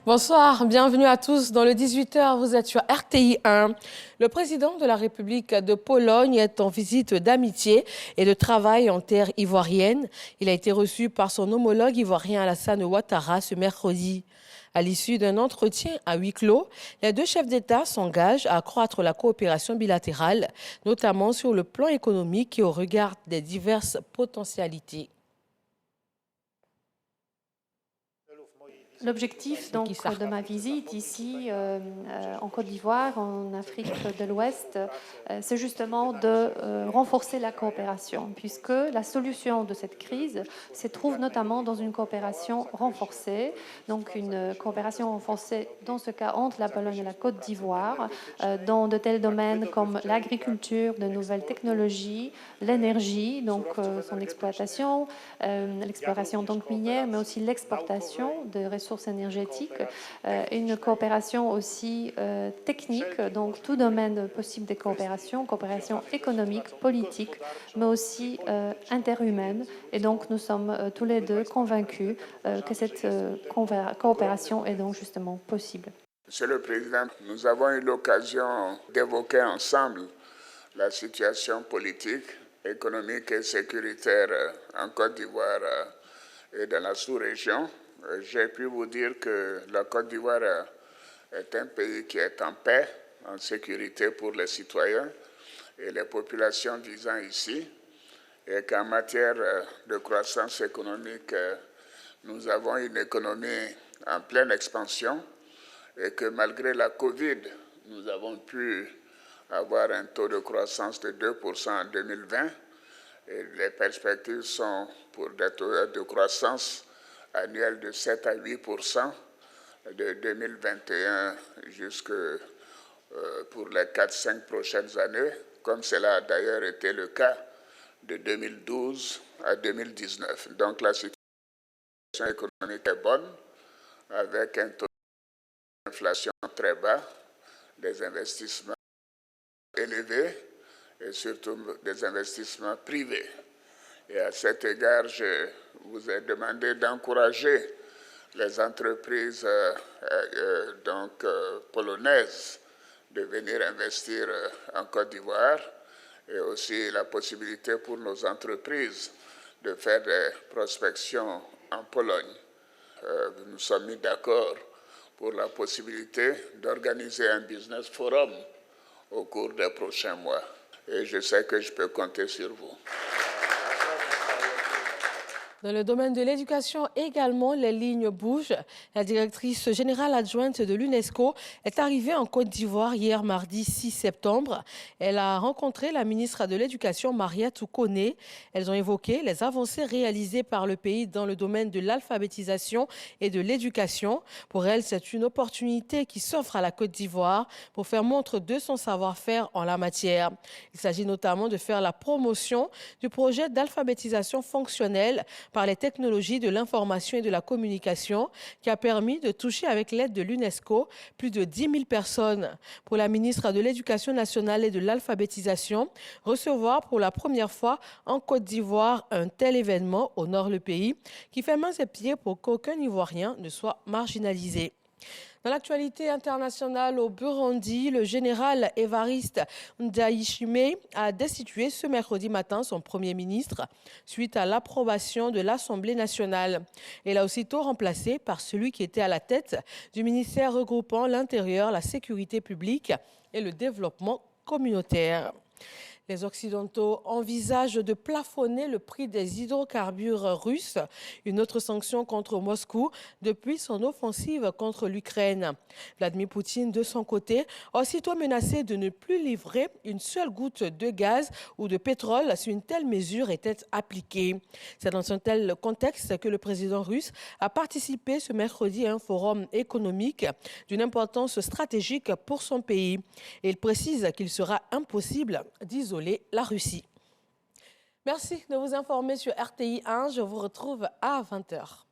Bonsoir, bienvenue à tous. Dans le 18h, vous êtes sur RTI 1. Le président de la République de Pologne est en visite d'amitié et de travail en terre ivoirienne. Il a été reçu par son homologue ivoirien Alassane Ouattara ce mercredi. À l'issue d'un entretien à huis clos, les deux chefs d'État s'engagent à accroître la coopération bilatérale, notamment sur le plan économique et au regard des diverses potentialités. L'objectif donc de ma visite ici en Côte d'Ivoire, en Afrique de l'Ouest, c'est justement de renforcer la coopération, puisque la solution de cette crise se trouve notamment dans une coopération renforcée, donc une coopération renforcée dans ce cas entre la Pologne et la Côte d'Ivoire, dans de tels domaines comme l'agriculture, de nouvelles technologies, l'énergie, donc son exploitation, l'exploration donc minière, mais aussi l'exportation de ressources énergétiques, une coopération aussi technique, donc tout domaine possible de coopération économique, politique, mais aussi interhumaine. Et donc nous sommes tous les deux convaincus que cette coopération est donc justement possible. Monsieur le Président, nous avons eu l'occasion d'évoquer ensemble la situation politique, économique et sécuritaire en Côte d'Ivoire et dans la sous-région. J'ai pu vous dire que la Côte d'Ivoire est un pays qui est en paix, en sécurité pour les citoyens et les populations vivant ici, et qu'en matière de croissance économique, nous avons une économie en pleine expansion et que malgré la Covid, nous avons pu avoir un taux de croissance de 2% en 2020 et les perspectives sont pour des taux de croissance annuels de 7 à 8% de 2021 jusque pour les 4-5 prochaines années, comme cela a d'ailleurs été le cas de 2012 à 2019. Donc la situation économique est bonne, avec un taux d'inflation très bas, des investissements élevés et surtout des investissements privés. Et à cet égard, je vous ai demandé d'encourager les entreprises polonaises de venir investir en Côte d'Ivoire et aussi la possibilité pour nos entreprises de faire des prospections en Pologne. Nous sommes mis d'accord pour la possibilité d'organiser un business forum au cours des prochains mois. Et je sais que je peux compter sur vous. Dans le domaine de l'éducation également, les lignes bougent. La directrice générale adjointe de l'UNESCO est arrivée en Côte d'Ivoire hier mardi 6 septembre. Elle a rencontré la ministre de l'Éducation, Mariétou Koné. Elles ont évoqué les avancées réalisées par le pays dans le domaine de l'alphabétisation et de l'éducation. Pour elle, c'est une opportunité qui s'offre à la Côte d'Ivoire pour faire montre de son savoir-faire en la matière. Il s'agit notamment de faire la promotion du projet d'alphabétisation fonctionnelle par les technologies de l'information et de la communication qui a permis de toucher avec l'aide de l'UNESCO plus de 10 000 personnes. Pour la ministre de l'Éducation nationale et de l'alphabétisation, recevoir pour la première fois en Côte d'Ivoire un tel événement honore le pays qui fait main et pieds pour qu'aucun Ivoirien ne soit marginalisé. Dans l'actualité internationale au Burundi, le général Évariste Ndayishimiye a destitué ce mercredi matin son Premier ministre suite à l'approbation de l'Assemblée nationale. Il a aussitôt remplacé par celui qui était à la tête du ministère regroupant l'intérieur, la sécurité publique et le développement communautaire. Les Occidentaux envisagent de plafonner le prix des hydrocarbures russes, une autre sanction contre Moscou depuis son offensive contre l'Ukraine. Vladimir Poutine, de son côté, a aussitôt menacé de ne plus livrer une seule goutte de gaz ou de pétrole si une telle mesure était appliquée. C'est dans un tel contexte que le président russe a participé ce mercredi à un forum économique d'une importance stratégique pour son pays. Et il précise qu'il sera impossible d'isoler la Russie. Merci de vous informer sur RTI 1. Je vous retrouve à 20h.